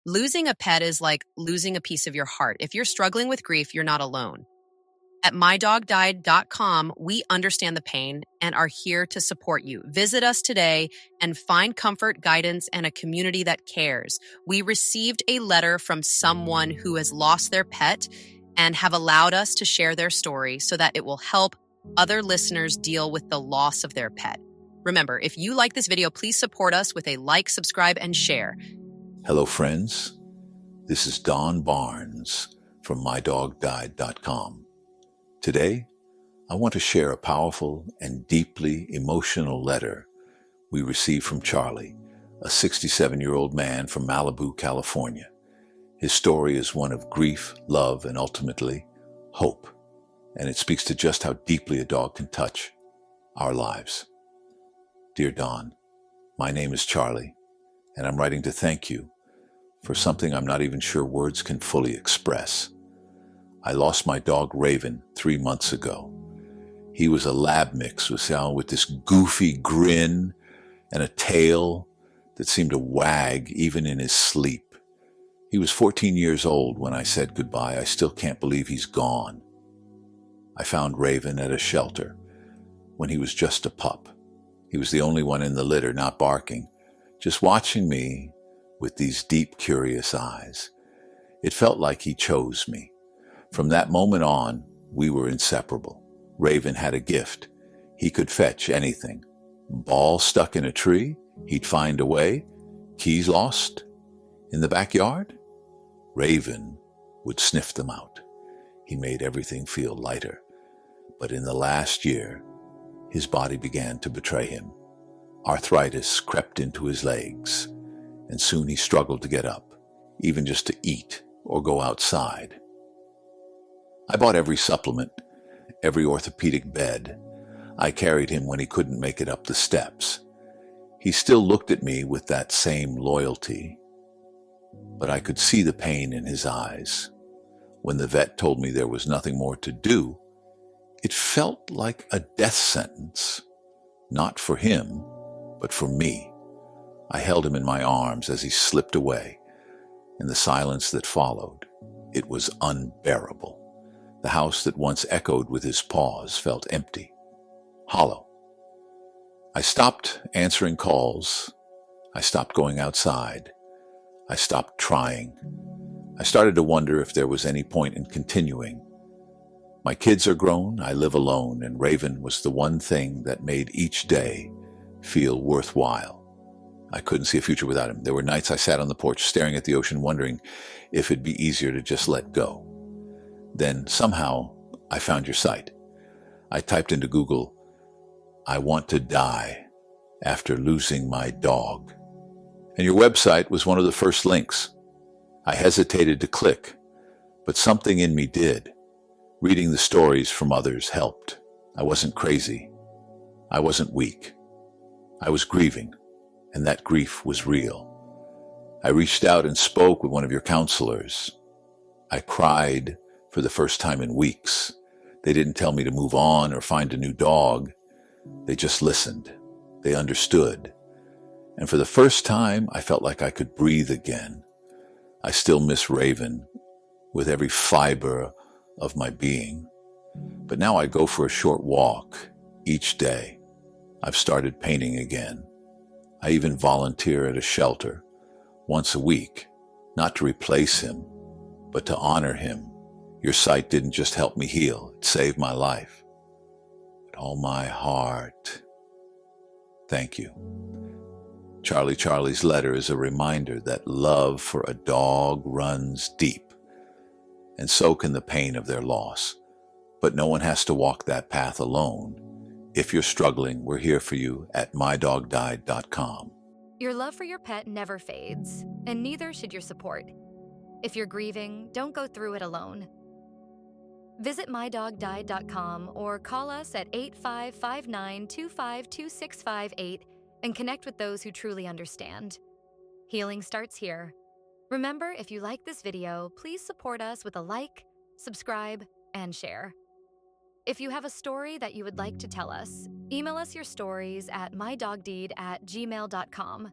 Losing a pet is like losing a piece of your heart. If you're struggling with grief, you're not alone. At mydogdied.com, we understand the pain and are here to support you. Visit us today and find comfort, guidance, and a community that cares. We received a letter from someone who has lost their pet and have allowed us to share their story so that it will help other listeners deal with the loss of their pet. Remember, if you like this video, please support us with a like, subscribe, and share. Hello, friends. This is Don Barnes from mydogdied.com. Today, I want to share a powerful and deeply emotional letter we received from Charlie, a 67-year-old man from Malibu, California. His story is one of grief, love, and ultimately, hope. And it speaks to just how deeply a dog can touch our lives. Dear Don, my name is Charlie, and I'm writing to thank you for something I'm not even sure words can fully express. I lost my dog Raven 3 months ago. He was a lab mix with this goofy grin and a tail that seemed to wag even in his sleep. He was 14 years old when I said goodbye. I still can't believe he's gone. I found Raven at a shelter when he was just a pup. He was the only one in the litter, not barking, just watching me with these deep, curious eyes. It felt like he chose me. From that moment on, we were inseparable. Raven had a gift. He could fetch anything. Ball stuck in a tree, he'd find a way. Keys lost in the backyard, Raven would sniff them out. He made everything feel lighter. But in the last year, his body began to betray him. Arthritis crept into his legs, and soon he struggled to get up, even just to eat or go outside. I bought every supplement, every orthopedic bed. I carried him when he couldn't make it up the steps. He still looked at me with that same loyalty, but I could see the pain in his eyes. When the vet told me there was nothing more to do, it felt like a death sentence, not for him, but for me. I held him in my arms as he slipped away. In the silence that followed, it was unbearable. The house that once echoed with his paws felt empty, hollow. I stopped answering calls. I stopped going outside. I stopped trying. I started to wonder if there was any point in continuing. My kids are grown, I live alone, and Raven was the one thing that made each day feel worthwhile. I couldn't see a future without him. There were nights I sat on the porch staring at the ocean, wondering if it'd be easier to just let go. Then somehow I found your site. I typed into Google, "I want to die after losing my dog." And your website was one of the first links. I hesitated to click, but something in me did. Reading the stories from others helped. I wasn't crazy. I wasn't weak. I was grieving, and that grief was real. I reached out and spoke with one of your counselors. I cried for the first time in weeks. They didn't tell me to move on or find a new dog. They just listened. They understood. And for the first time, I felt like I could breathe again. I still miss Raven with every fiber of my being. But now I go for a short walk each day. I've started painting again. I even volunteer at a shelter once a week, not to replace him, but to honor him. Your site didn't just help me heal, it saved my life. With all my heart, thank you. Charlie's letter is a reminder that love for a dog runs deep, and so can the pain of their loss. But no one has to walk that path alone. If you're struggling, we're here for you at mydogdied.com. Your love for your pet never fades, and neither should your support. If you're grieving, don't go through it alone. Visit mydogdied.com or call us at 8559-252-658 and connect with those who truly understand. Healing starts here. Remember, if you like this video, please support us with a like, subscribe, and share. If you have a story that you would like to tell us, email us your stories at mydogdeed@gmail.com.